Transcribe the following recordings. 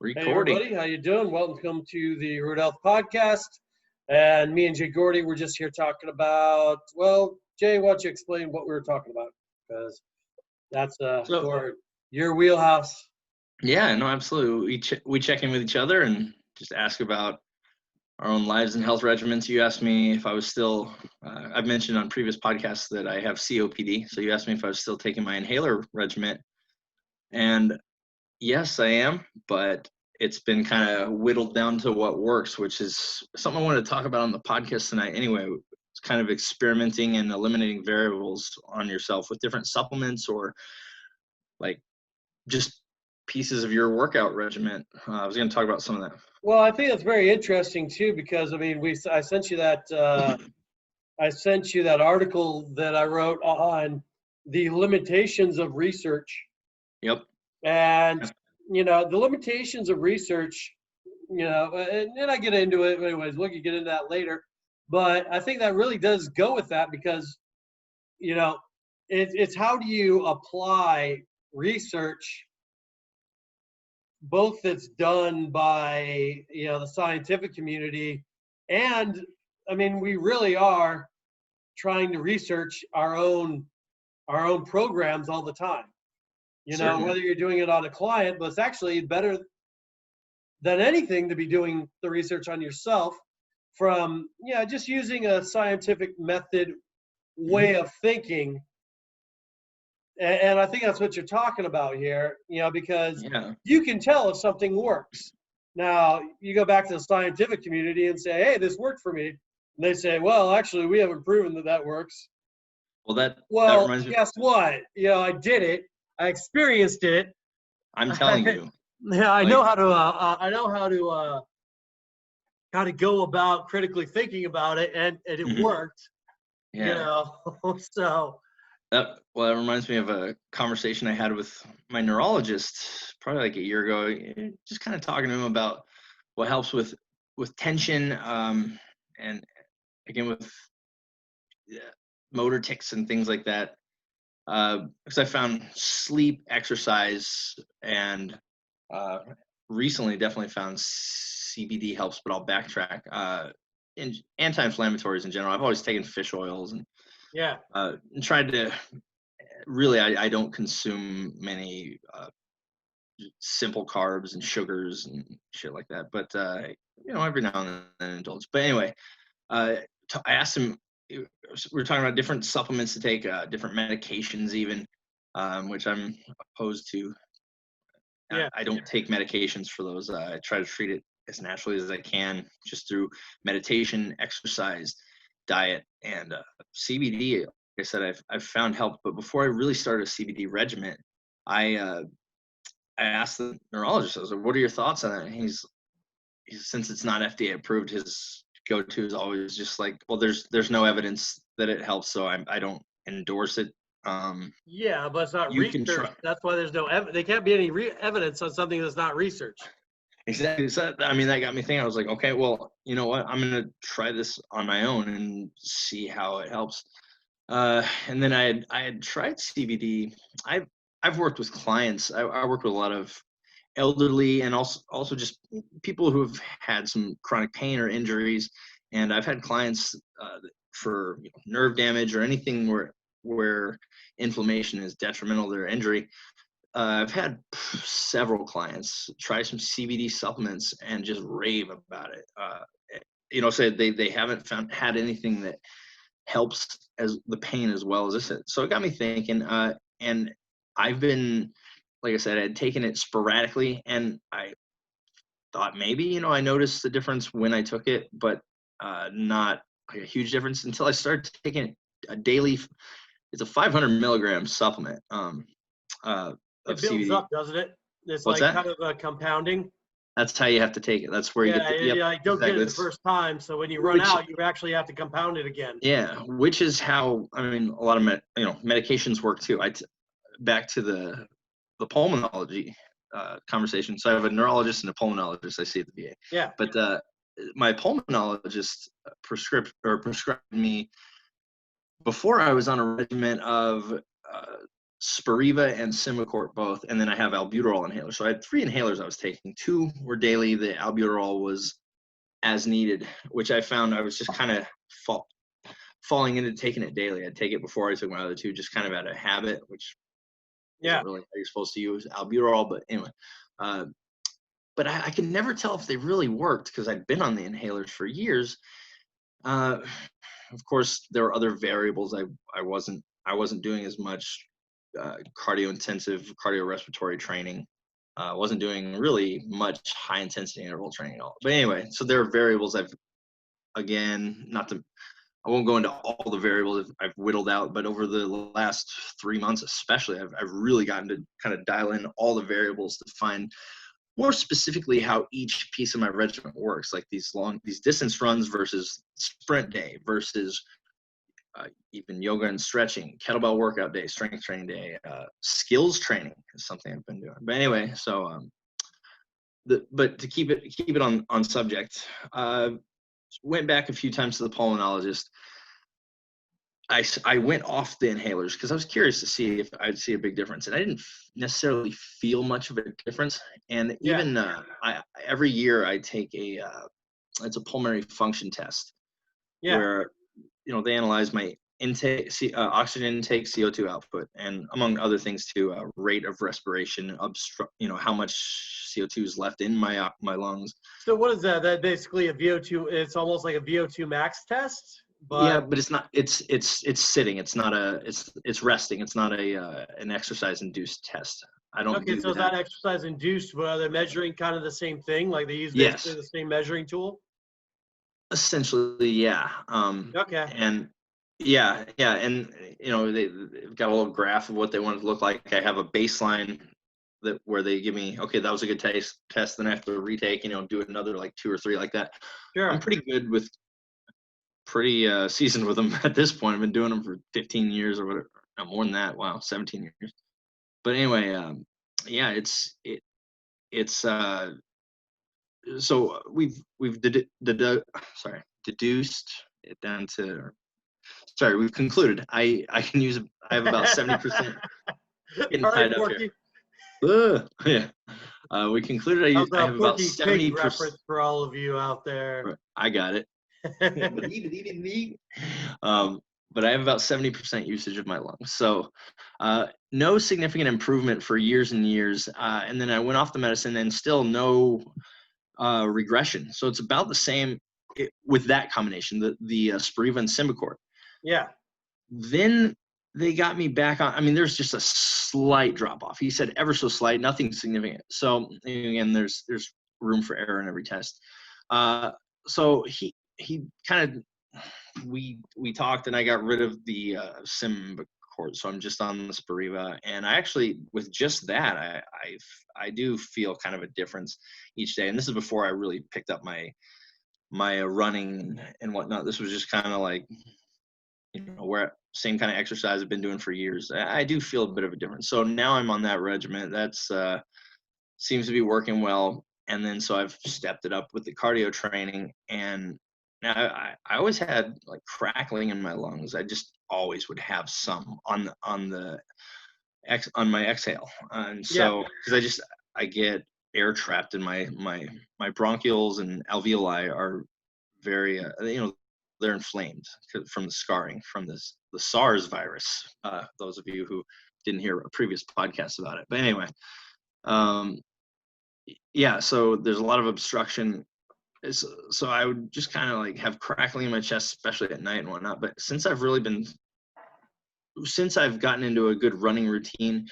Hey Recording. everybody, how you doing? Welcome to the Root Health Podcast. And me and Jay Gordy, we're just here talking about, well, Jay, why don't you explain what we were talking about? Because that's So for your wheelhouse. yeah, no, absolutely. We check in with each other and just ask about our own lives and health regimens. You asked me if I was still. I've mentioned on previous podcasts that I have COPD. So you asked me if I was still taking my inhaler regimen, and yes, I am. But it's been kind of whittled down to what works, which is something I wanted to talk about on the podcast tonight. Anyway, it's kind of experimenting and eliminating variables on yourself with different supplements or like just pieces of your workout regimen. I was going to talk about some of that. Well, I think that's very interesting too, because I mean, I sent you that article that I wrote on the limitations of research. Yep. And the limitations of research, and I get into it anyways. We can get into that later, but I think that really does go with that because it's how do you apply research, both that's done by the scientific community, and I mean we really are trying to research our own programs all the time. Certainly. Whether you're doing it on a client, but it's actually better than anything to be doing the research on yourself from, just using a scientific method way of thinking. And I think that's what you're talking about here, because you can tell if something works. Now, you go back to the scientific community and say, hey, this worked for me. And they say, well, actually, we haven't proven that works. Well, that reminds me. Guess what? I did it. I experienced it. I'm telling you. Yeah, I know how to go about critically thinking about it, and it worked. Yeah. So. That reminds me of a conversation I had with my neurologist probably like a year ago. Just kind of talking to him about what helps with tension, and again with motor tics and things like that. Because I found sleep, exercise, and recently definitely found CBD helps, but I'll backtrack. In anti-inflammatories in general, I've always taken fish oils and tried to really. I don't consume many simple carbs and sugars and shit like that, but every now and then indulge. But anyway, I asked him. We were talking about different supplements to take, different medications even, which I'm opposed to. I don't take medications for those. I try to treat it as naturally as I can, just through meditation, exercise, diet, and CBD. Like I said, I've found help. But before I really started a CBD regimen, I asked the neurologist. I was like, "What are your thoughts on that?" And he's since it's not FDA approved, his go-to is always just like, well, there's no evidence that it helps, so I don't endorse it. But it's not research. That's why there's no evidence. There can't be any evidence on something that's not research. Exactly. So, I mean, that got me thinking. I was like, okay, well, you know what? I'm gonna try this on my own and see how it helps. And then I had tried CBD. I've worked with clients. I work with a lot of elderly and also just people who have had some chronic pain or injuries, and I've had clients for nerve damage or anything where inflammation is detrimental to their injury. I've had several clients try some CBD supplements and just rave about it. Say they haven't had anything that helps as the pain as well as this. So it got me thinking, and I've been, like I said, I had taken it sporadically, and I thought maybe, I noticed the difference when I took it, but not like a huge difference until I started taking a daily. It's a 500 milligram supplement. It builds up, doesn't it? It's What's kind of a compounding. That's how you have to take it. That's where you get the. I don't get it the first time, so when you run out, you actually have to compound it again. Yeah, which is how a lot of medications work too. Back to the pulmonology conversation. So I have a neurologist and a pulmonologist I see at the VA. Yeah. But my pulmonologist prescribed me before I was on a regimen of Spiriva and Symbicort both, and then I have albuterol inhalers. So I had 3 inhalers I was taking. 2 were daily. The albuterol was as needed, which I found I was just kind of falling into taking it daily. I'd take it before I took my other 2, just kind of out of habit, which Yeah. isn't really how you're supposed to use albuterol. But anyway, but I can never tell if they really worked because I'd been on the inhalers for years. Of course, there were other variables. I wasn't doing as much intensive cardiorespiratory training. Wasn't doing really much high intensity interval training at all. But anyway, so there are variables I won't go into all the variables I've whittled out, but over the last 3 months especially, I've really gotten to kind of dial in all the variables to find more specifically how each piece of my regimen works, like these distance runs versus sprint day versus even yoga and stretching, kettlebell workout day, strength training day, skills training is something I've been doing. But anyway, so but to keep it on subject, went back a few times to the pulmonologist. I went off the inhalers because I was curious to see if I'd see a big difference, and I didn't necessarily feel much of a difference. And even every year I take it's a pulmonary function test where they analyze my intake, oxygen intake, CO2 output, and among other things too, rate of respiration, how much CO2 is left in my lungs. So what is that? That basically a VO2? It's almost like a VO2 max test. But it's not. It's sitting. It's not it's resting. It's not an exercise induced test. I don't. Okay, so is that exercise induced? But are they measuring kind of the same thing? Like they use basically the same measuring tool? Essentially, yeah. Okay. And yeah, and they've got a little graph of what they want it to look like. I have a baseline where they give me, okay, that was a good test. Then I have to retake, do another like 2 or 3 like that. Sure. I'm pretty seasoned with them at this point. I've been doing them for 15 years or whatever. No, more than that. Wow, 17 years. But anyway, it's so we've deduced it down to. Sorry, we've concluded. I have about 70%. Getting tied up here. Yeah. We concluded I have about 70%. Reference for all of you out there. I got it. But I have about 70% usage of my lungs. So no significant improvement for years and years. And then I went off the medicine and still no regression. So it's about the same with that combination, the Spiriva and Symbicort. Yeah. Then they got me back on. I mean, there's just a slight drop off. He said ever so slight, nothing significant. So again, there's room for error in every test. So he kind of, we talked and I got rid of the Symbicort. So I'm just on the Spiriva, and I actually, with just that, I do feel kind of a difference each day. And this is before I really picked up my running and whatnot. This was just kind of like, where same kind of exercise I've been doing for years. I do feel a bit of a difference. So now I'm on that regimen. That's seems to be working well. And then so I've stepped it up with the cardio training, and now I always had like crackling in my lungs. I just always would have some on my exhale, and so because I get air trapped in my bronchioles and alveoli are very they're inflamed from the scarring from the SARS virus. Those of you who didn't hear a previous podcast about it, but anyway, so there's a lot of obstruction. So I would just kind of like have crackling in my chest, especially at night and whatnot. But since I've gotten into a good running routine,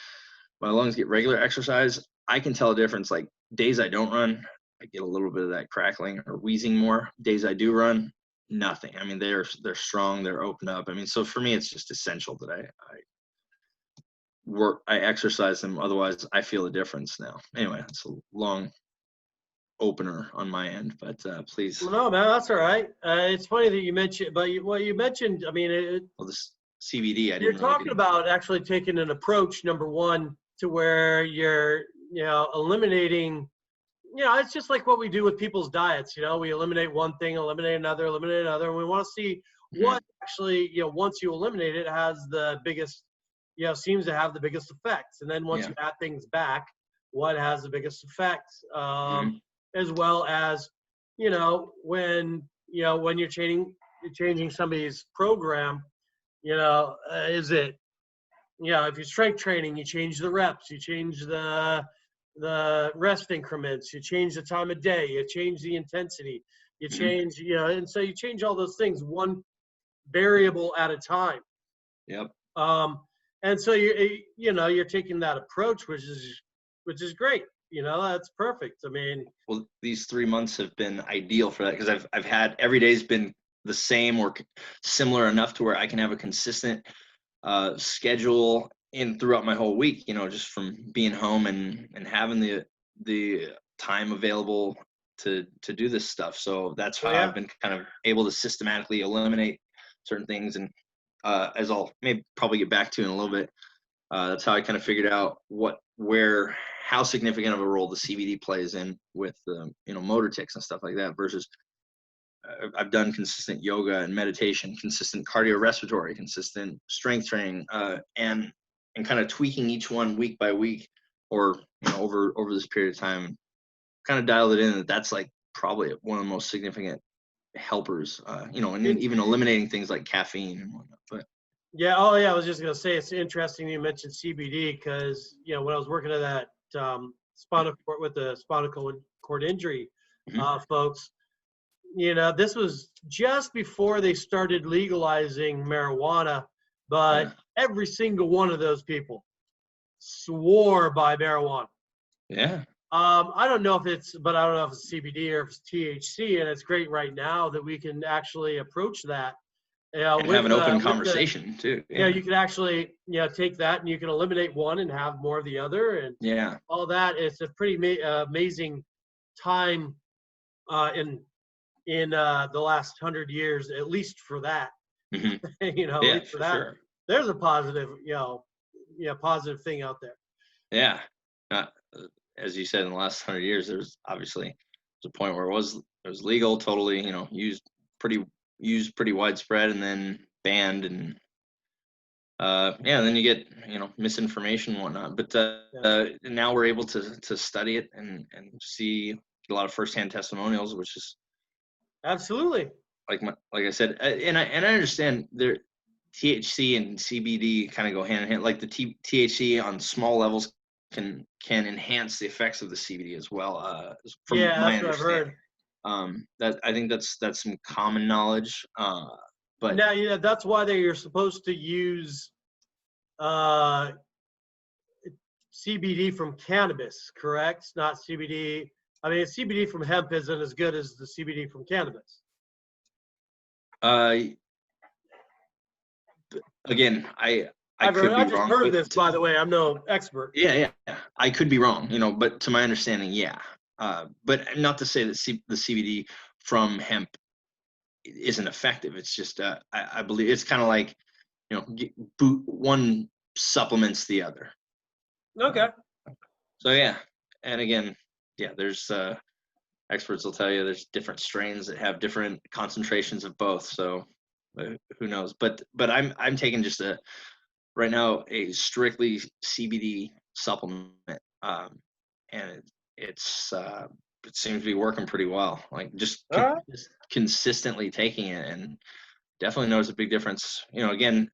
my lungs get regular exercise, I can tell a difference. Like days I don't run, I get a little bit of that crackling or wheezing more. Days I do run, nothing. I mean, they're strong, they're open up. I mean, so for me, it's just essential that I exercise them. Otherwise, I feel a difference now. Anyway, it's a long opener on my end, but please. Well, no, man, that's all right. It's funny that you mentioned, but you mentioned, I mean, this CBD. You're talking about actually taking an approach, number one, to where you're, eliminating. It's just like what we do with people's diets. We eliminate one thing, eliminate another, and we want to see what actually, once you eliminate it, has the biggest seems to have the biggest effects. And then once Yeah. you add things back, what has the biggest effects? Mhm. As well as, when you're changing somebody's program, is it, if you're strength training, you change the reps, you change the rest increments, you change the time of day, you change the intensity, you Mhm. change, and so you change all those things one variable at a time. Yep. And so you're taking that approach, which is great. That's perfect. I mean, Well, these 3 months have been ideal for that because I've had every day's been the same or similar enough to where I can have a consistent schedule in throughout my whole week. Just from being home and having the time available to do this stuff. So that's how yeah, I've been kind of able to systematically eliminate certain things. And as I'll maybe probably get back to in a little bit, that's how I kind of figured out how significant of a role the CBD plays in with motor tics and stuff like that versus I've done consistent yoga and meditation, consistent cardiorespiratory, consistent strength training, and kind of tweaking each one week by week or over this period of time, kind of dialed it in that's like probably one of the most significant helpers, and then it's even eliminating things like caffeine and whatnot. But yeah. Oh yeah, I was just gonna say it's interesting you mentioned CBD because when I was working at that spinal cord with the spinal cord injury mhm, folks, this was just before they started legalizing marijuana, but yeah, every single one of those people swore by marijuana. yeah, I don't know if it's CBD or if it's THC, and it's great right now that we can actually approach that. and have an open With the conversation too. Yeah, you can actually take that and you can eliminate one and have more of the other and yeah, all that. It's a pretty amazing time in the last 100 years, at least for that. hmm At yeah, least for for that. sure. There's a positive, positive thing out there. Yeah. Uh, as you said, in the last 100 years, there's a point where it was legal, totally, pretty used pretty widespread, and then banned, and yeah, and then you get misinformation and whatnot. But Yeah, now we're able to study it and see a lot of firsthand testimonials, which is absolutely. like I said, and I understand there THC and CBD kind of go hand in hand. Like the THC on small levels can enhance the effects of the CBD as well. From Yeah, my that's what I've understanding, heard. that I think that's some common knowledge. But Now, that's why you're supposed to use uh, CBD from cannabis, correct? Not CBD. I mean, CBD from hemp isn't as good as the CBD from cannabis. uh, again, I could be I just wrong, heard but this, by the way. I'm no expert. yeah, I could be wrong. But to my understanding, yeah. But not to say that the CBD from hemp isn't effective. It's just I believe it's kind of like one supplements the other. Okay. Uh, so yeah, and again, yeah, there's experts will tell you there's different strains that have different concentrations of both. So who knows? But I'm taking just right now a strictly CBD supplement, and it seems to be working pretty well. Like All right. just consistently taking it, and definitely notice a big difference. Again,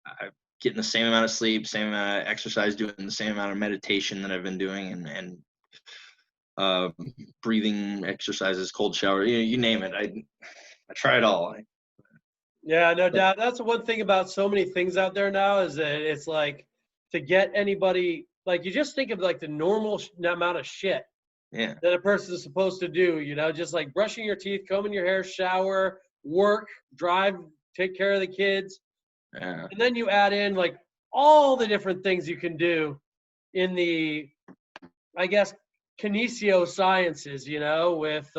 I'm getting the same amount of sleep, same amount of exercise, doing the same amount of meditation that I've been doing, and uh, breathing exercises, cold shower, you name it. I try it all. Yeah, no But doubt. That's the one thing about so many things out there now is that it's like to get anybody, like you just think of like the normal amount of shit yeah, that a person is supposed to do, just like brushing your teeth, combing your hair, shower, work, drive, take care of the kids. yeah, And then you add in like all the different things you can do in the, I guess, kinesio sciences, with,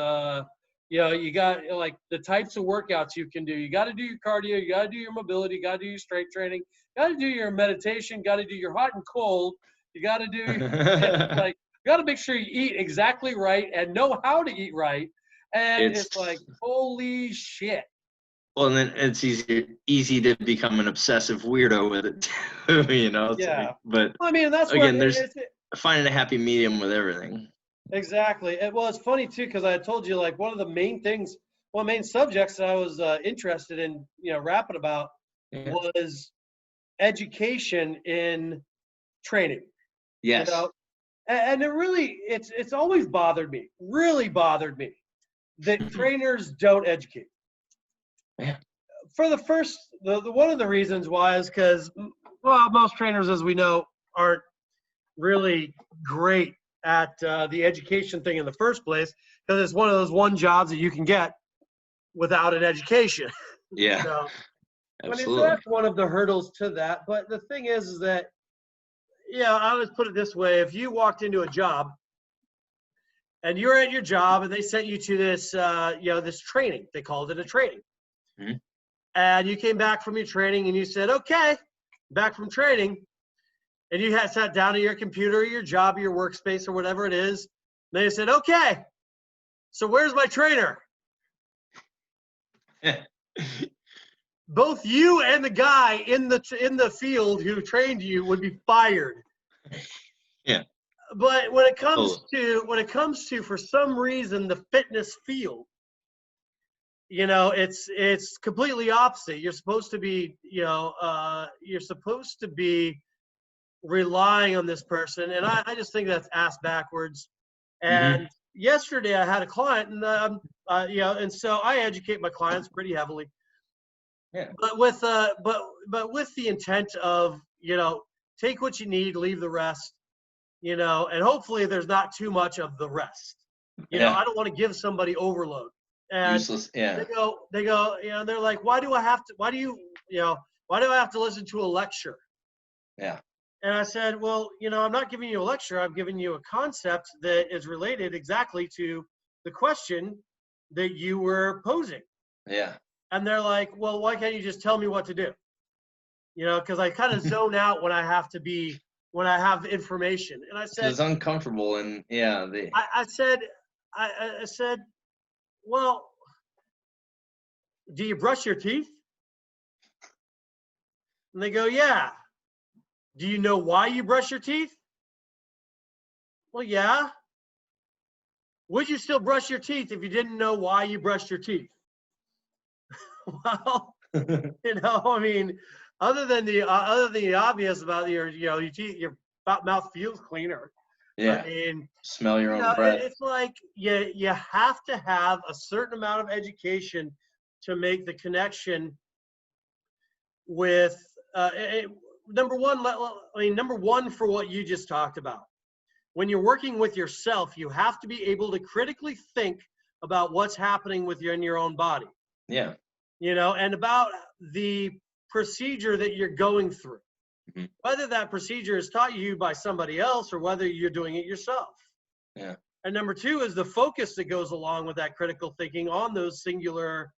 you got like the types of workouts you can do. You got to do your cardio, you got to do your mobility, you got to do your strength training, you got to do your meditation, got to do your hot and cold, you got to do, like, you got to make sure you eat exactly right and know how to eat right. And it's like, it's holy shit. Well, and then it's easy to become an obsessive weirdo with it too, you know. Yeah. But I mean, that's where again, there's it's finding a happy medium with everything. exactly. Well, it's funny too because I had told you like one of the main things, one of the main subjects that I was interested in, rapping about Yeah. was education in training. You Yes. know, and it really, it's always bothered me, really bothered me that trainers don't educate. Yeah. For the first, the one of the reasons why is because, well, most trainers, as we know, aren't really great at the education thing in the first place because it's one of those one jobs that you can get without an education. Yeah. I mean, so Absolutely. that's one of the hurdles to that. But the thing is that, I always put it this way: if you walked into a job and you're at your job and they sent you to this, this training, they called it a training, Mm-hmm. and you came back from your training and you said, "Okay, back from training," and you had sat down at your computer, or your job, or your workspace, or whatever it is. They said, "Okay, so where's my trainer?" Both you and the guy in the field who trained you would be fired. Yeah. But when it comes Oh. to for some reason the fitness field, it's completely opposite. You're supposed to be, relying on this person, and I just think that's ass backwards. Mm-hmm. And yesterday I had a client, and and so I educate my clients pretty heavily, Yeah. but with the intent of, take what you need, leave the rest, and hopefully there's not too much of the rest. Yeah. I don't want to give somebody overload. And Useless. Yeah. they're like, why do I have to? Why do I have to listen to a lecture? Yeah. And I said, well, I'm not giving you a lecture. I'm giving you a concept that is related exactly to the question that you were posing. Yeah. And they're like, well, why can't you just tell me what to do? Because I kind of zone out when I have information. And I So said, it's uncomfortable, and yeah, I said, I said, well, do you brush your teeth? And they go, yeah. Do you know why you brush your teeth? Well, yeah. Would you still brush your teeth if you didn't know why you brushed your teeth? Well, I mean, other than the obvious about your teeth, your mouth feels cleaner. yeah. I mean, Smell your own breath. it's like you have to have a certain amount of education to make the connection with number one. Number one, for what you just talked about. When you're working with yourself, you have to be able to critically think about what's happening in your own body. Yeah. And about the procedure that you're going through. Mm-hmm. Whether that procedure is taught you by somebody else or whether you're doing it yourself. Yeah. And number two is the focus that goes along with that critical thinking on those singular,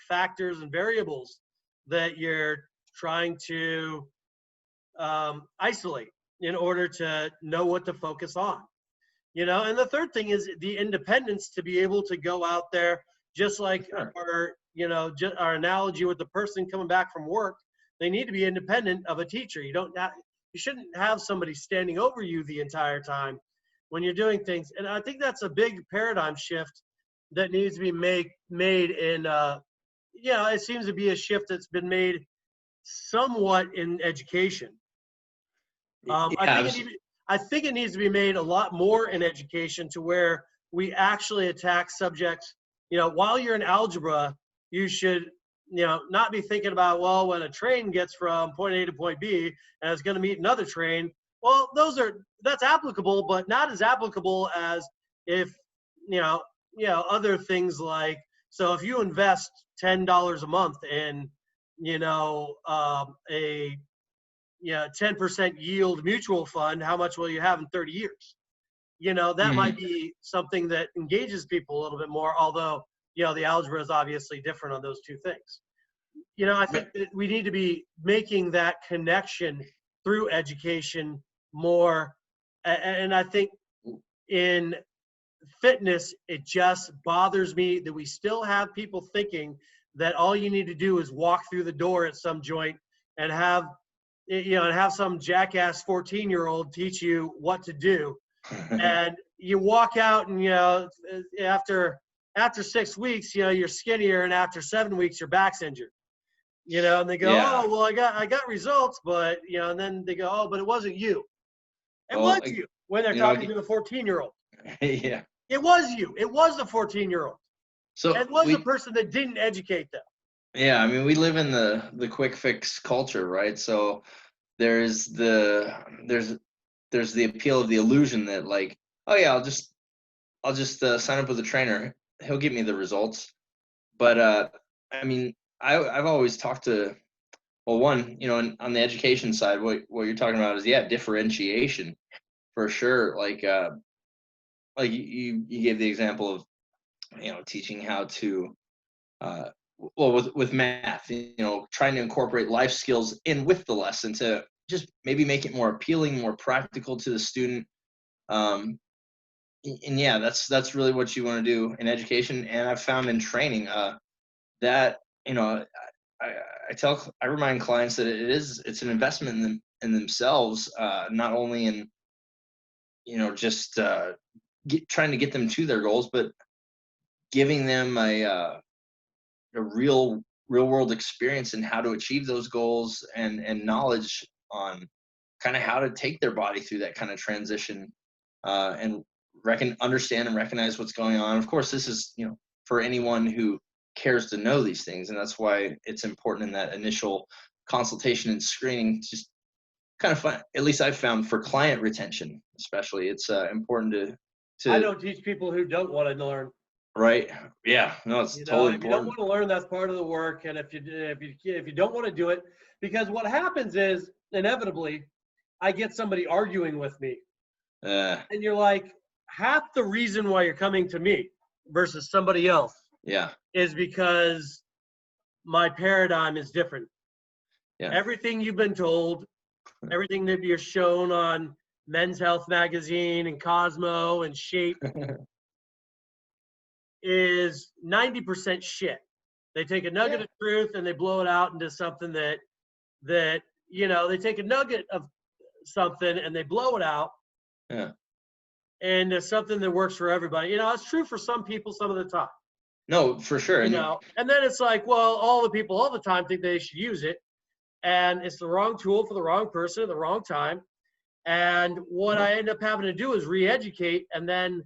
factors and variables that you're trying to isolate in order to know what to focus on. And the third thing is the independence to be able to go out there, just like Sure. our analogy with the person coming back from work. They need to be independent of a teacher. You shouldn't have somebody standing over you the entire time when you're doing things. And I think that's a big paradigm shift that needs to be made in, it seems to be a shift that's been made somewhat in education. Yeah. I think it needs to be made a lot more in education to where we actually attack subjects. While you're in algebra, you should, not be thinking about, well, when a train gets from point A to point B and it's going to meet another train. Well, that's applicable, but not as applicable as if, other things like, so if you invest $10 a month in, a 10% yield mutual fund, how much will you have in 30 years? That might be something that engages people a little bit more, although, the algebra is obviously different on those two things. I think that we need to be making that connection through education more. And I think in fitness, it just bothers me that we still have people thinking that all you need to do is walk through the door at some joint and have, and have some jackass 14-year-old teach you what to do. And you walk out and, after 6 weeks, you're skinnier, and after 7 weeks, your back's injured. And they go, Yeah. oh, well, I got results, but, and then they go, oh, but it wasn't you. It Well, was you when they're talking to the 14-year-old. Yeah. It was you. It was the 14-year-old. So It was the person that didn't educate them. Yeah, I mean, we live in the quick fix culture, right? So there's the appeal of the illusion that, like, oh yeah, I'll just sign up with a trainer. He'll give me the results. But I mean, I've always talked to, well, one, on the education side, what you're talking about is, differentiation for sure. Like you gave the example of, teaching how to, well, with math, trying to incorporate life skills in with the lesson to just maybe make it more appealing, more practical to the student. And yeah, that's really what you want to do in education. And I've found in training that, I remind clients that it's an investment in themselves, not only in, just trying to get them to their goals, but giving them a real world experience in how to achieve those goals, and knowledge on kind of how to take their body through that kind of transition, and understand and recognize what's going on. Of course, this is, for anyone who cares to know these things, and that's why it's important in that initial consultation and screening. Just kind of fun, at least I've found, for client retention especially, it's important to I don't teach people who don't want to learn. Right. Yeah. No, it's totally if you don't important. want to learn, that's part of the work. And if you don't want to do it, because what happens is, inevitably, I get somebody arguing with me, and you're like, half the reason why you're coming to me versus somebody else, is because my paradigm is different. Yeah. Everything you've been told, everything that you're shown on Men's Health magazine and Cosmo and Shape is 90% shit. They take a nugget of truth and they blow it out into something that they take a nugget of something and they blow it out. Yeah. And it's something that works for everybody. It's true for some people some of the time. No, for sure. And then it's like, well, all the people all the time think they should use it. And it's the wrong tool for the wrong person at the wrong time. And what I end up having to do is re-educate, and then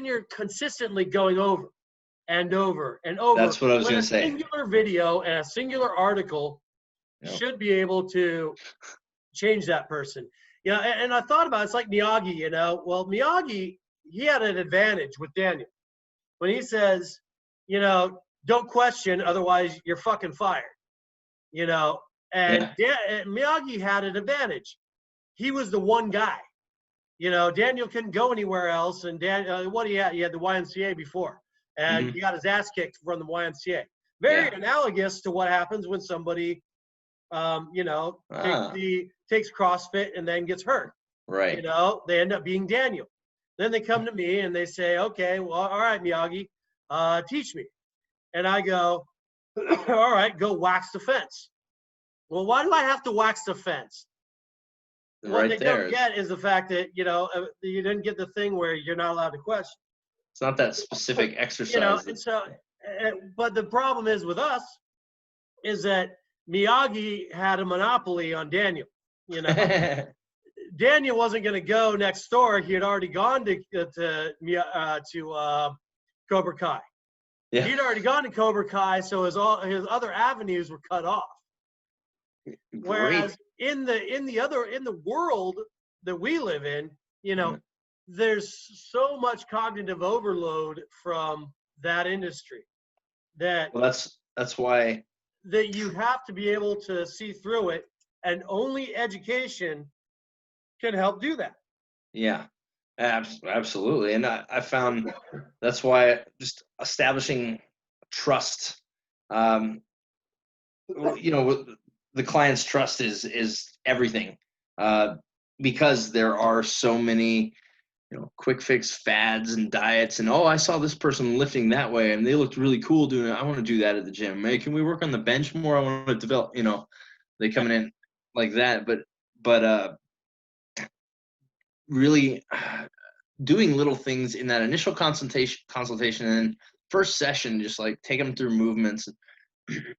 you're consistently going over and over and over. That's what I was going to say. A singular video and a singular article should be able to change that person. And I thought about it, it's like Miyagi, Well, Miyagi, he had an advantage with Daniel when he says, don't question, otherwise you're fucking fired. And Miyagi had an advantage. He was the one guy. Daniel couldn't go anywhere else. And what he had the YMCA before, and he got his ass kicked from the YMCA. Very analogous to what happens when somebody, takes CrossFit and then gets hurt. Right. They end up being Daniel. Then they come to me and they say, okay, well, all right, Miyagi, teach me. And I go, all right, go wax the fence. Well, why do I have to wax the fence? What they don't get is the fact that, you didn't get the thing where you're not allowed to question. It's not that specific exercise. And so, but the problem is with us is that Miyagi had a monopoly on Daniel. Daniel wasn't going to go next door. He had already gone to Cobra Kai. Yeah. He'd already gone to Cobra Kai, so his other avenues were cut off. Great. Whereas in the world that we live in, there's so much cognitive overload from that industry that that's why that you have to be able to see through it, and only education can help do that. Yeah, absolutely. And I found that's why just establishing trust, the client's trust is everything, because there are so many quick fix fads and diets, and I saw this person lifting that way and they looked really cool doing it. I want to do that at the gym. Hey, can we work on the bench more? I want to develop, they coming in like that. But really doing little things in that initial consultation and first session, just like take them through movements.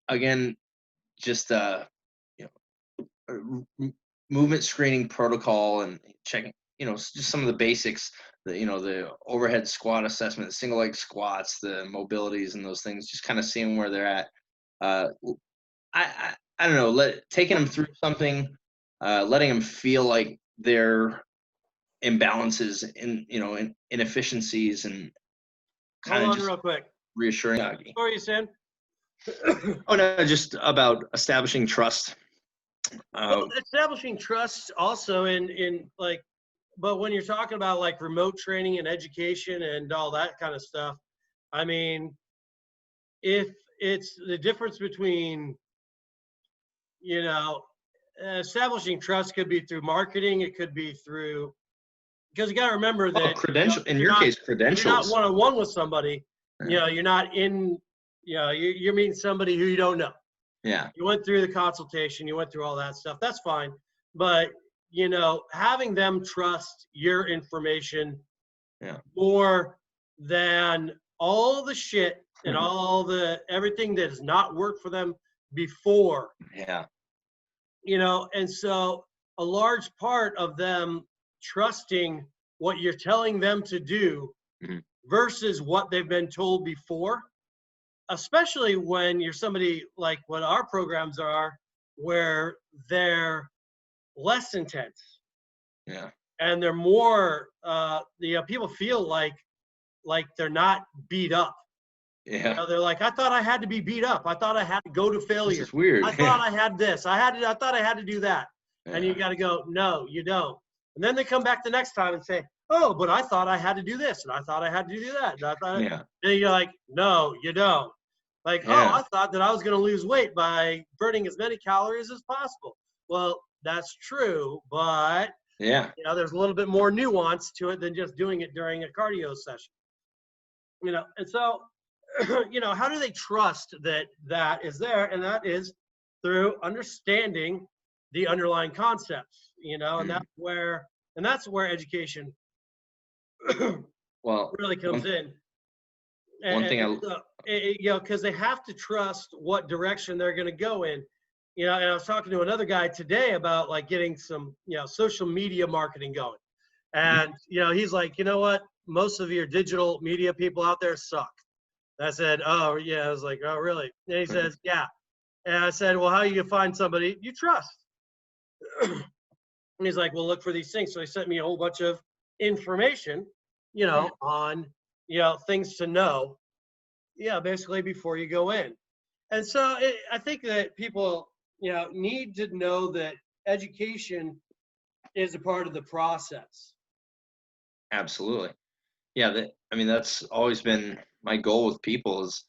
Again, just movement screening protocol and checking, just some of the basics, the overhead squat assessment, single leg squats, the mobilities and those things, just kind of seeing where they're at. I don't know, taking them through something, letting them feel like their imbalances in inefficiencies, and kind Hold of on just real quick. reassuring. What are you saying? Oh no, just about establishing trust. Well, establishing trust also in like, but when you're talking about like remote training and education and all that kind of stuff, I mean, if it's the difference between, establishing trust could be through marketing, it could be through, because you got to remember that credential in your not, case, if you're not credentials. one-on-one with somebody, you're not in, you're meeting somebody who you don't know. Yeah. You went through the consultation, you went through all that stuff. That's fine. But, having them trust your information more than all the shit and everything that has not worked for them before. Yeah. And so a large part of them trusting what you're telling them to do versus what they've been told before, especially when you're somebody like what our programs are, where they're less intense. Yeah. And they're more, people feel like they're not beat up. Yeah. They're like, I thought I had to be beat up. I thought I had to go to failure. This is weird. I thought I had this. I thought I had to do that. Yeah. And you got to go, no, you don't. And then they come back the next time and say, oh, but I thought I had to do this, and I thought I had to do that. And and you're like, no, you don't. Like, oh, I thought that I was going to lose weight by burning as many calories as possible. Well, that's true, but there's a little bit more nuance to it than just doing it during a cardio session. And so, how do they trust that is there? And that is through understanding the underlying concepts, and that's where education really comes in. One thing because they have to trust what direction they're going to go in. And I was talking to another guy today about like getting some, social media marketing going. And, he's like, you know what? Most of your digital media people out there suck. I said, oh, yeah. I was like, oh, really? And he says, yeah. And I said, well, how are you going to find somebody you trust? And he's like, well, look for these things. So he sent me a whole bunch of information, on, things to know, basically before you go in. And so I think that people, need to know that education is a part of the process. Absolutely. Yeah. That's always been my goal with people is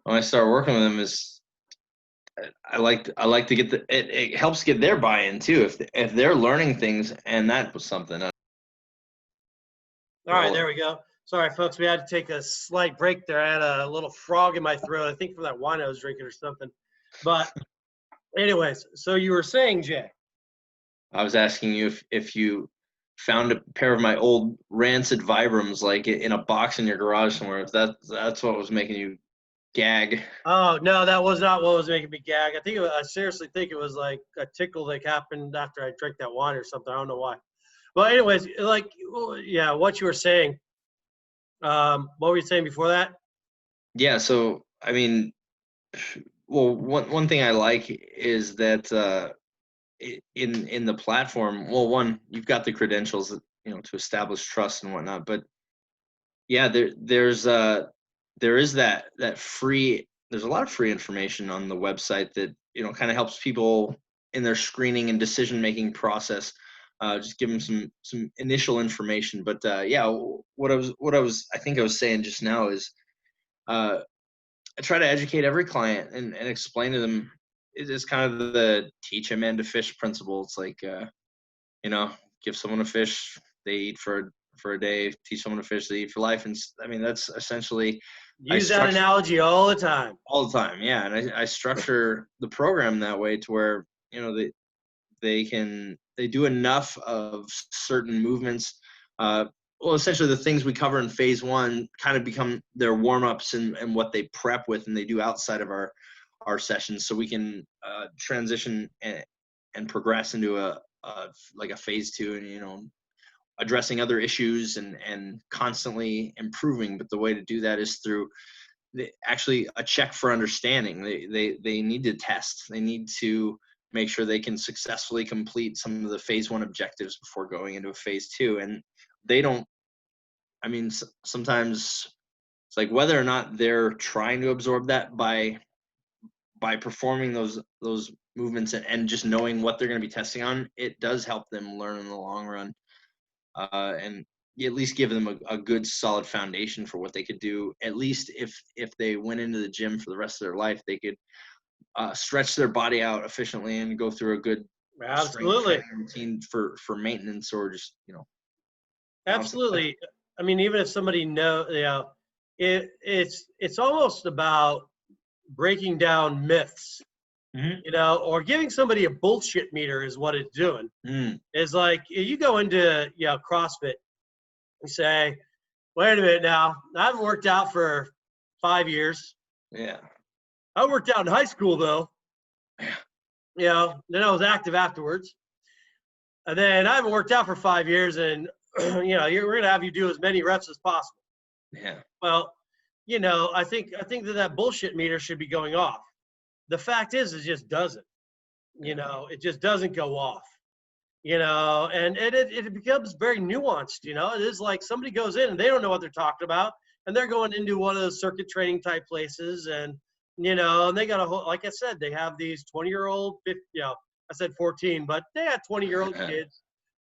when I start working with them is I like to get it helps get their buy-in too. If they're learning things, and that was something. All right, there we go. Sorry, folks, we had to take a slight break there. I had a little frog in my throat, I think from that wine I was drinking or something. But anyways, so you were saying, Jay. I was asking you if you found a pair of my old rancid Vibrams like in a box in your garage somewhere. If that's what was making you gag. Oh, no, that was not what was making me gag. I seriously think it was like a tickle that happened after I drank that wine or something. I don't know why. Well, anyways, like, yeah, what you were saying. What were you saying before that? Yeah, so one thing I like is that in the platform, well, one, you've got the credentials, to establish trust and whatnot, but yeah, there is that free. There's a lot of free information on the website that kind of helps people in their screening and decision making process. Just give them some initial information. But what I was saying just now is I try to educate every client and explain to them. It's kind of the teach a man to fish principle. It's like give someone a fish, they eat for for a day, teach someone to fish, they eat for life. And I mean, that's essentially Use that analogy all the time. All the time, yeah. And I structure the program that way to where, you know, they do enough of certain movements. Well, essentially the things we cover in phase one kind of become their warm-ups and what they prep with and they do outside of our sessions, so we can transition and progress into a phase two, and, you know, addressing other issues and constantly improving. But the way to do that is through actually a check for understanding. They need to test. They need to make sure they can successfully complete some of the phase one objectives before going into a phase two. And they don't, I mean, sometimes it's like whether or not they're trying to absorb that by performing those movements and just knowing what they're going to be testing on, it does help them learn in the long run. And you at least give them a good solid foundation for what they could do. At least if they went into the gym for the rest of their life, they could stretch their body out efficiently and go through a good strength training routine for maintenance, or just, you know. Absolutely. I mean, even if somebody it's almost about breaking down myths, you know, or giving somebody a bullshit meter is what it's doing. It's like you go into, you know, CrossFit and say, wait a minute now, I haven't worked out for 5 years. Yeah. I worked out in high school though. Yeah. You know, then I was active afterwards. And then I haven't worked out for 5 years, and you know, we're gonna have you do as many reps as possible. Yeah. Well, you know, I think that bullshit meter should be going off. The fact is, it just doesn't. You know, it just doesn't go off. You know, and it becomes very nuanced. You know, it is like somebody goes in and they don't know what they're talking about, and they're going into one of those circuit training type places, and, you know, and they got a whole, like I said, they have these 20-year-old, you know, I said 14, but they had 20-year-old kids,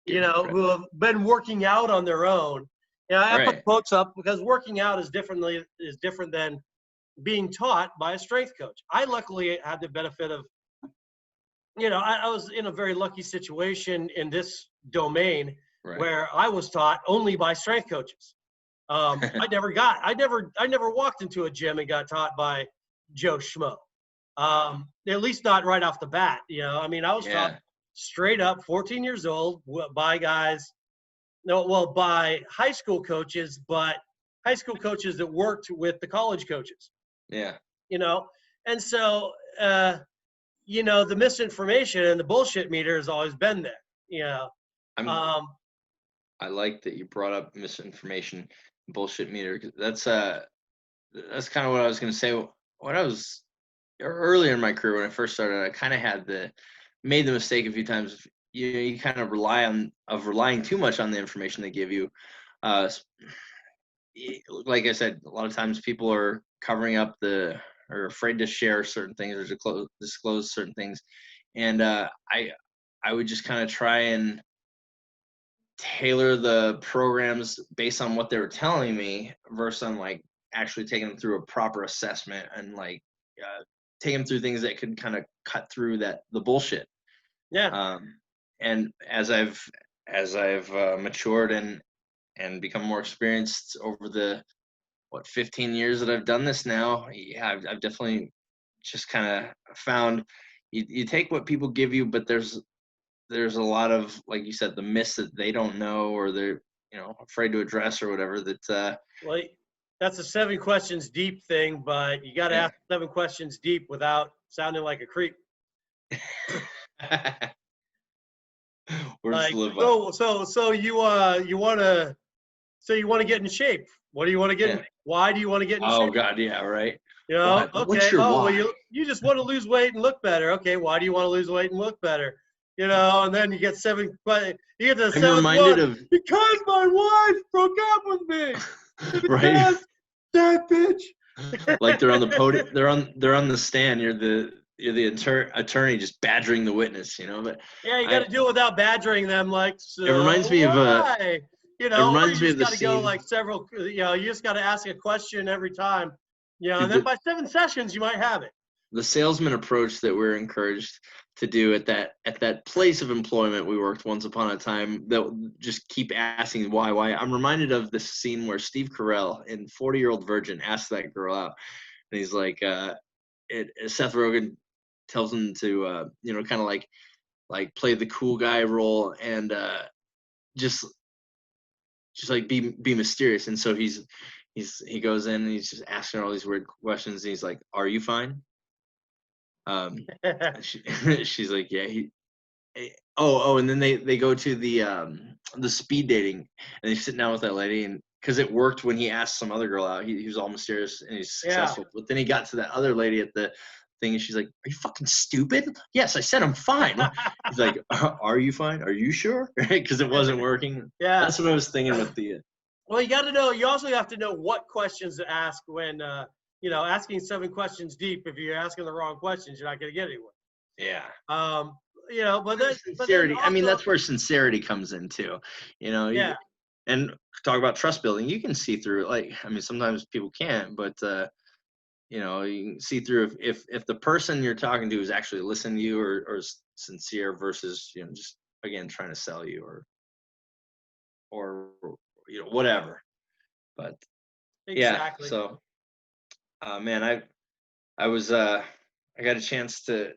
you know, who have been working out on their own. You know, I put quotes up because working out is different than being taught by a strength coach. I luckily had the benefit of, you know, I was in a very lucky situation in this domain where I was taught only by strength coaches. I never walked into a gym and got taught by Joe Schmo. At least not right off the bat. You know, I mean, I was taught straight up, 14 years old, by guys. No, well, by high school coaches, but high school coaches that worked with the college coaches. Yeah. You know, and so, you know, the misinformation and the bullshit meter has always been there. You know, I like that you brought up misinformation, bullshit meter. That's kind of what I was going to say. When I was earlier in my career, when I first started, I kind of made the mistake a few times. You kind of relying too much on the information they give you. Like I said, a lot of times people are covering up or afraid to share certain things or to disclose certain things. And I would just kind of try and tailor the programs based on what they were telling me versus on like actually taking them through a proper assessment and like taking them through things that could kind of cut through the bullshit. Yeah. And as I've matured and become more experienced over the 15 years that I've done this now, I've definitely just kind of found you take what people give you, but there's a lot of, like you said, the myths that they don't know or they're, you know, afraid to address or whatever. Well, that's a 7 questions deep thing, but you got to ask 7 questions deep without sounding like a creep. Like, so you want to get in shape. What do you want to get in? Why do you want to get in shape? Oh God, yeah, right. You know, okay. Well, you just want to lose weight and look better. Okay, why do you want to lose weight and look better? You know, and then you get 7, but you get to the 7th one. Because my wife broke up with me. Right. That bitch. Like they're on the podium. They're on the stand. You're the attorney just badgering the witness, you know. But yeah, you got to deal without badgering them. Like, so it reminds me of you know, it reminds me of the scene. Go like several. You know, you just got to ask a question every time. You know, and then by 7 sessions, you might have it. The salesman approach that we're encouraged to do at that place of employment we worked once upon a time that just keep asking why. I'm reminded of this scene where Steve Carell in 40-Year-Old Virgin asks that girl out, and he's like, Seth Rogen tells him to, kind of like play the cool guy role and just like be mysterious. And so he goes in and he's just asking her all these weird questions. And he's like, "Are you fine?" She's like, "Yeah." And then they go to the speed dating, and he's sitting down with that lady, and because it worked when he asked some other girl out, he was all mysterious and he's successful. But then he got to that other lady at the thing, and she's like, "Are you fucking stupid?" "Yes, I said I'm fine." He's like, "Are you fine? Are you sure?" Because it wasn't working. Yeah. That's what I was thinking with the. Well, you got to know. You also have to know what questions to ask when, asking 7 questions deep. If you're asking the wrong questions, you're not going to get anywhere. Yeah. But then sincerity. also, I mean, that's where sincerity comes in too. Yeah. And talk about trust building. You can see through. Like, I mean, sometimes people can't, but you can see through if the person you're talking to is actually listening to you or is sincere versus just again trying to sell you or whatever. But exactly. Yeah, so man, I was I got a chance to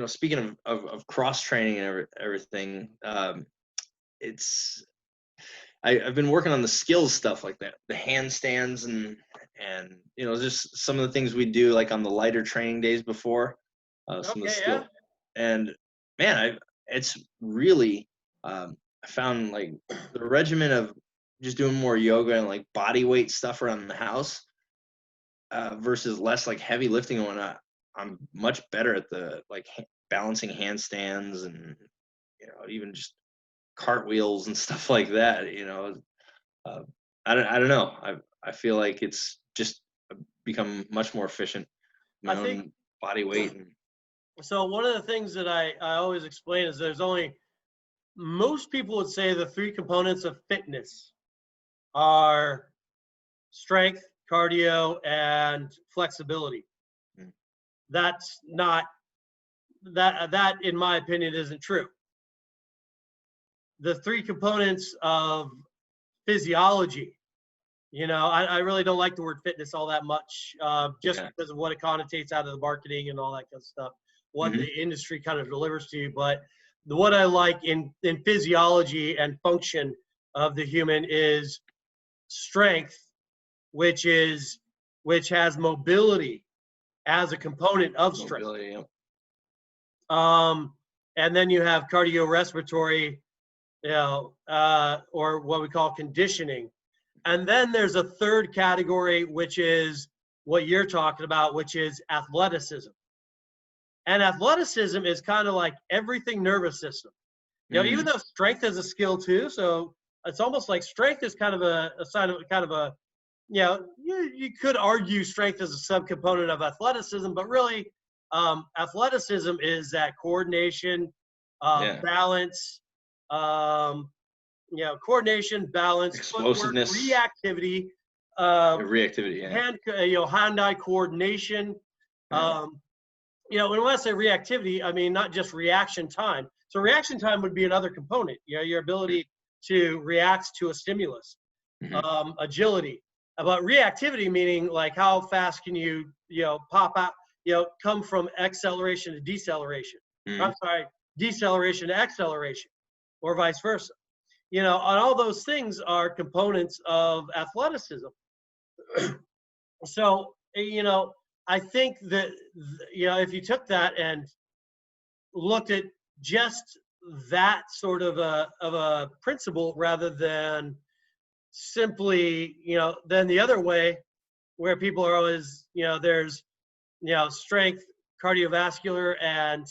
speaking of cross training and everything, I've been working on the skills stuff like that, the handstands and just some of the things we do like on the lighter training days before some of the skill. And man, it's really I found like the regimen of just doing more yoga and like body weight stuff around the house versus less like heavy lifting and whatnot. I'm much better at the like balancing handstands and even just cartwheels and stuff like that. I don't know. I feel like it's just become much more efficient. My own body weight. So one of the things that I always explain is most people would say the 3 components of fitness are strength, cardio, and flexibility. That's not that in my opinion isn't true. The 3 components of physiology, I really don't like the word fitness all that much, just because of what it connotates out of the marketing and all that kind of stuff, what the industry kind of delivers to you. But what I like in physiology and function of the human is strength, which has mobility as a component of strength. Mobility, and then you have cardiorespiratory, or what we call conditioning. And then there's a third category, which is what you're talking about, which is athleticism. And athleticism is kind of like everything nervous system. Even though strength is a skill too, so it's almost like strength is kind of a sign of kind of a, you could argue strength is a subcomponent of athleticism, but really athleticism is that coordination, balance, coordination, balance, explosiveness, footwork, reactivity, hand-eye coordination. And when I say reactivity, I mean not just reaction time. So reaction time would be another component. Your ability to react to a stimulus, agility. But reactivity meaning like how fast can you pop out, come from acceleration to deceleration. I'm sorry, deceleration to acceleration, or vice versa. And all those things are components of athleticism. So, I think that, if you took that and looked at just that sort of a principle rather than simply, then the other way where people are always, there's, strength, cardiovascular, and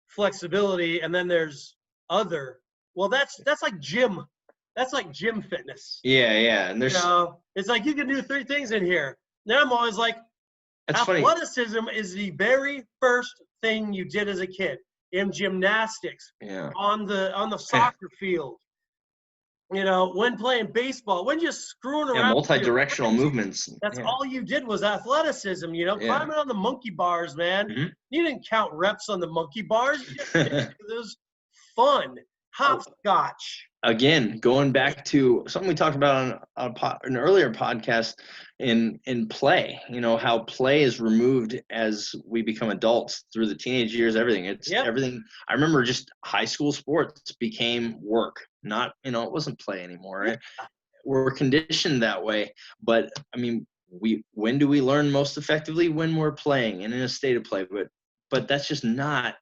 flexibility, and then there's other. Well, that's like gym. That's like gym fitness. Yeah. And there's, it's like you can do 3 things in here. Then I'm always like, athleticism is the very first thing you did as a kid in gymnastics, on the soccer field. when playing baseball, when just screwing Yeah, around with your multi-directional friends, movements. that's Yeah. all you did was athleticism, Yeah. climbing on the monkey bars, man. Mhm. You didn't count reps on the monkey bars. You just did it 'cause it was fun. Hopscotch. Again, going back to something we talked about on an earlier podcast in play, how play is removed as we become adults through the teenage years, everything. It's Yep. everything. I remember just high school sports became work, not, it wasn't play anymore. Yeah. We're conditioned that way. But I mean, when do we learn most effectively? When we're playing and in a state of play. But that's just not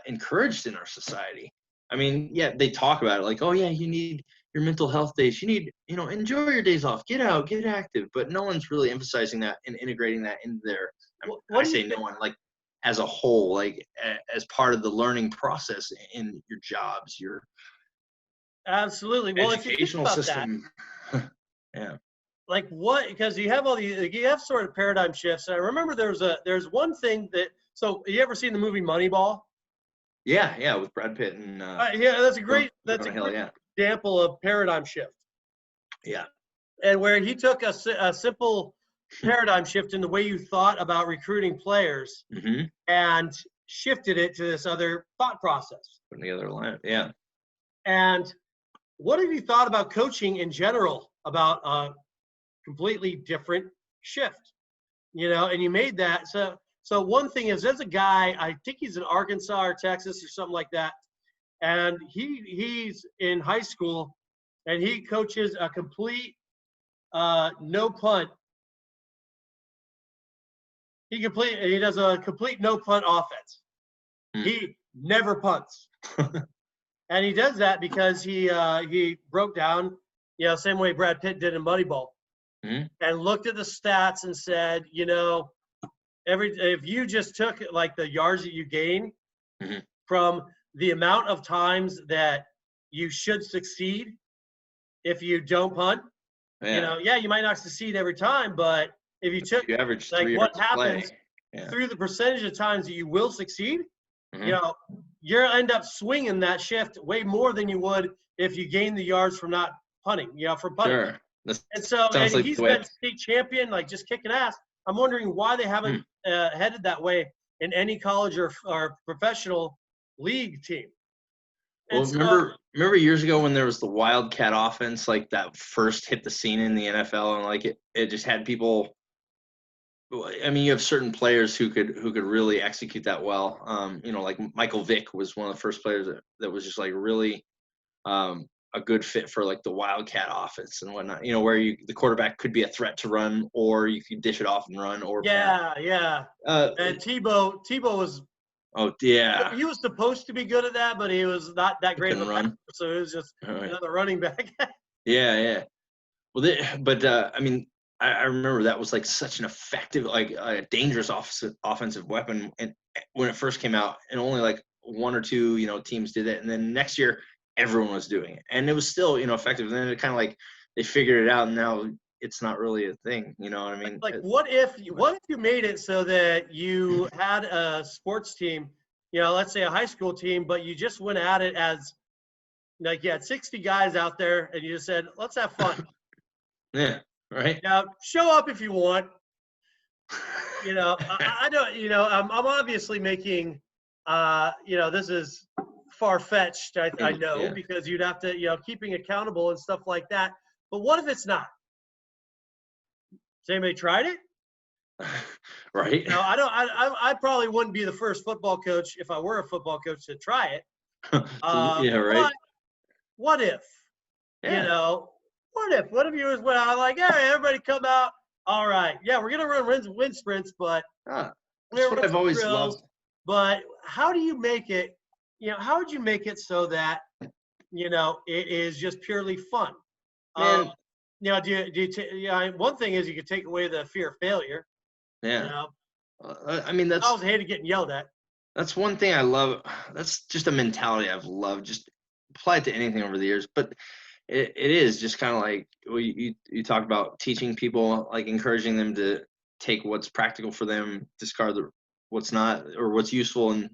encouraged in our society. I mean, yeah, they talk about it like, oh yeah, you need your mental health days. You need, enjoy your days off, get out, get active. But no one's really emphasizing that and integrating that into their. What I do you say no one, like as a whole, like as part of the learning process in your jobs, your Absolutely. Well, if you think educational about that, system. Yeah. like what? Because you have you have sort of paradigm shifts. And I remember there's one thing that. So you ever seen the movie Moneyball? Yeah, with Brad Pitt and Yeah, that's a great Jonah Hill, yeah. example of paradigm shift. Yeah. And where he took a simple paradigm shift in the way you thought about recruiting players Mm-hmm. and shifted it to this other thought process. Putting together a lineup. Yeah. And what have you thought about coaching in general about a completely different shift? And you made that. So one thing is, there's a guy, I think he's in Arkansas or Texas or something like that, and he's in high school, and he coaches a complete no punt. He does a complete no punt offense. Hmm. He never punts, and he does that because he broke down, same way Brad Pitt did in Moneyball, and looked at the stats and said, if you just took like the yards that you gain from the amount of times that you should succeed if you don't punt, you might not succeed every time, but if you took you average like 3 what yards happens through the percentage of times that you will succeed, you'll end up swinging that shift way more than you would if you gain the yards from not punting, from punting. Sure. And he's been state champion, like just kicking ass. I'm wondering why they haven't headed that way in any college or professional league team. Well, remember years ago when there was the Wildcat offense, like that first hit the scene in the NFL, and like it just had people. I mean, you have certain players who could really execute that well. Like Michael Vick was one of the first players that was just like really a good fit for like the Wildcat offense and whatnot. Where the quarterback could be a threat to run, or you could dish it off and run, or yeah. And Tebow was. Oh yeah. He was supposed to be good at that, but he was not that great of a run. So it was just another running back. Yeah. Well, but I mean, I remember that was like such an effective, like a dangerous offensive weapon, and when it first came out, and only like one or two teams did it, and then next year everyone was doing it, and it was still effective. And then it kind of like they figured it out, and now it's not really a thing. You know what I mean? Like, what if you made it so that you had a sports team, let's say a high school team, but you just went at it as like you had 60 guys out there, and you just said, let's have fun. Yeah. Right. Now, show up if you want. I don't. I'm obviously making. This is far-fetched. I know because you'd have to, keeping accountable and stuff like that. But what if it's not? Has anybody tried it? Right. No, I don't. I probably wouldn't be the first football coach if I were a football coach to try it. Yeah. Right. But what if? Yeah. What if you was like, hey, everybody come out. All right, yeah, we're gonna run wind sprints, but that's what I've always loved. But how do you make it? How would you make it so that it is just purely fun? Man. One thing is you could take away the fear of failure. Yeah. I mean, I always hated getting yelled at. That's one thing I love. That's just a mentality I've loved. Just apply it to anything over the years, but. It is just kind of like you talk about teaching people, like encouraging them to take what's practical for them, discard what's not, or what's useful, and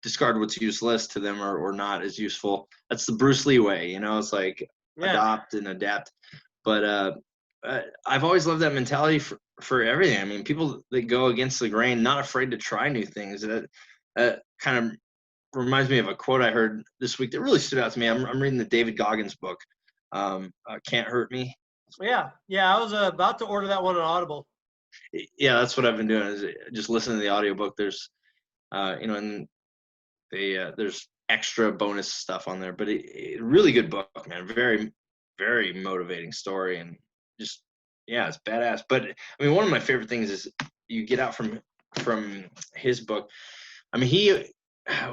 discard what's useless to them or not as useful. That's the Bruce Lee way, It's like Yeah. adopt and adapt. But I've always loved that mentality for everything. I mean, people that go against the grain, not afraid to try new things. That kind of reminds me of a quote I heard this week that really stood out to me. I'm reading the David Goggins book, Can't Hurt Me. Yeah. I was about to order that one on Audible. Yeah, that's what I've been doing, is just listening to the audiobook. There's and there's extra bonus stuff on there, but it really good book, man. Very, very motivating story, and just, yeah, it's badass. But I mean, one of my favorite things is you get out from his book. I mean,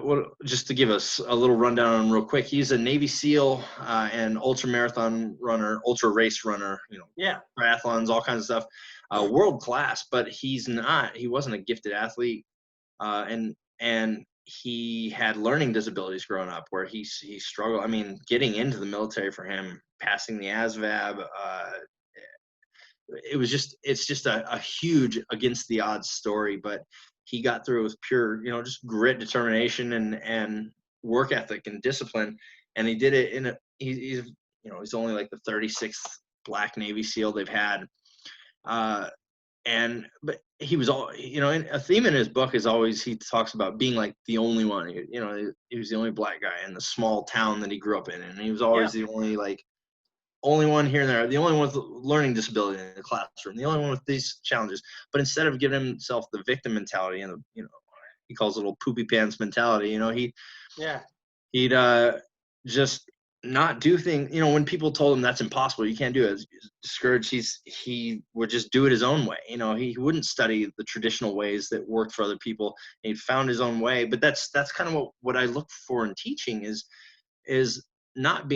well, just to give us a little rundown on real quick, he's a Navy SEAL and ultra marathon runner, ultra race runner, Yeah. triathlons, all kinds of stuff, world class. But he wasn't a gifted athlete, and he had learning disabilities growing up, where he struggled. I mean, getting into the military for him, passing the ASVAB, it's just a huge against the odds story, but he got through it with pure, just grit, determination, and work ethic and discipline. And he did it he's only like the 36th Black Navy SEAL they've had. But he was all, and a theme in his book is always, he talks about being like the only one. He was the only Black guy in the small town that he grew up in, and he was always the only one here and there, the only one with learning disability in the classroom, the only one with these challenges. But instead of giving himself the victim mentality and he calls it a little poopy pants mentality, he'd just not do things. When people told him that's impossible, you can't do it, discouraged, he would just do it his own way. He wouldn't study the traditional ways that worked for other people. He'd found his own way. But that's kind of what I look for in teaching is not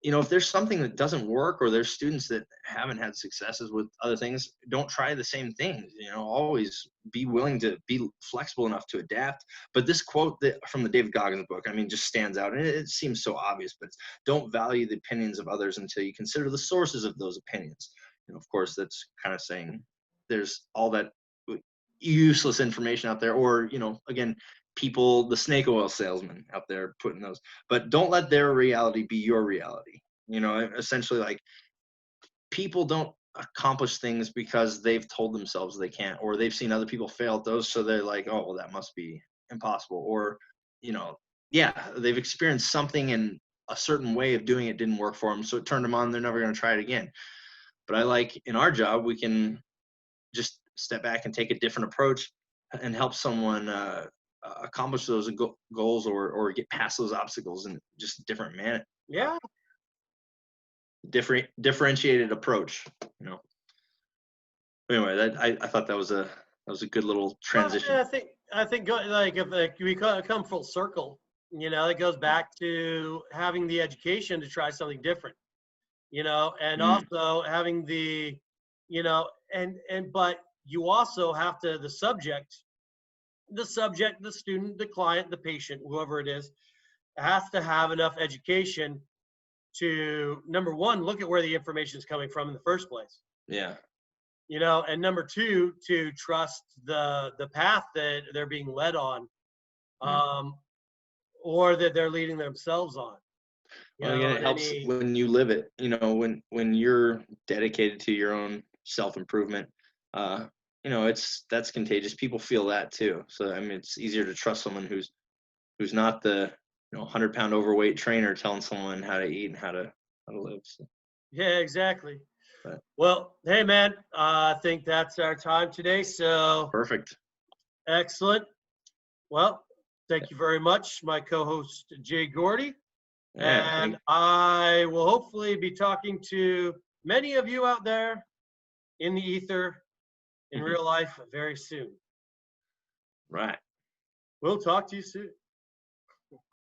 if there's something that doesn't work, or there's students that haven't had successes with other things, don't try the same things. Always be willing to be flexible enough to adapt. But this quote from the David Goggins book, I mean, just stands out. And it seems so obvious, but don't value the opinions of others until you consider the sources of those opinions. Of course, that's kind of saying there's all that useless information out there, or, again, people, the snake oil salesman out there putting those, but don't let their reality be your reality. Essentially, like, people don't accomplish things because they've told themselves they can't, or they've seen other people fail at those, so they're like, oh, well, that must be impossible. Or, they've experienced something and a certain way of doing it didn't work for them, so it turned them on, they're never going to try it again. But I like, in our job, we can just step back and take a different approach and help someone accomplish those goals, or get past those obstacles in just a different manner. Yeah. Differentiated approach. Anyway, I thought that was a good little transition. Well, I think if we come full circle, it goes back to having the education to try something different, and also having the, but you also have to, the subject, the student, the client, the patient, whoever it is, has to have enough education to, number one, look at where the information is coming from in the first place. Yeah. And number two, to trust the path that they're being led on, or that they're leading themselves on. Again, it helps when you live it. When you're dedicated to your own self-improvement, that's contagious. People feel that too. So, I mean, it's easier to trust someone who's not the 100-pound overweight trainer telling someone how to eat and how to live. So. Yeah, exactly. Right. Well, hey man, I think that's our time today. So perfect. Excellent. Well, thank you very much, my co-host Jay Gordy. Yeah, and I will hopefully be talking to many of you out there in the ether, in real life, very soon. Right. We'll talk to you soon.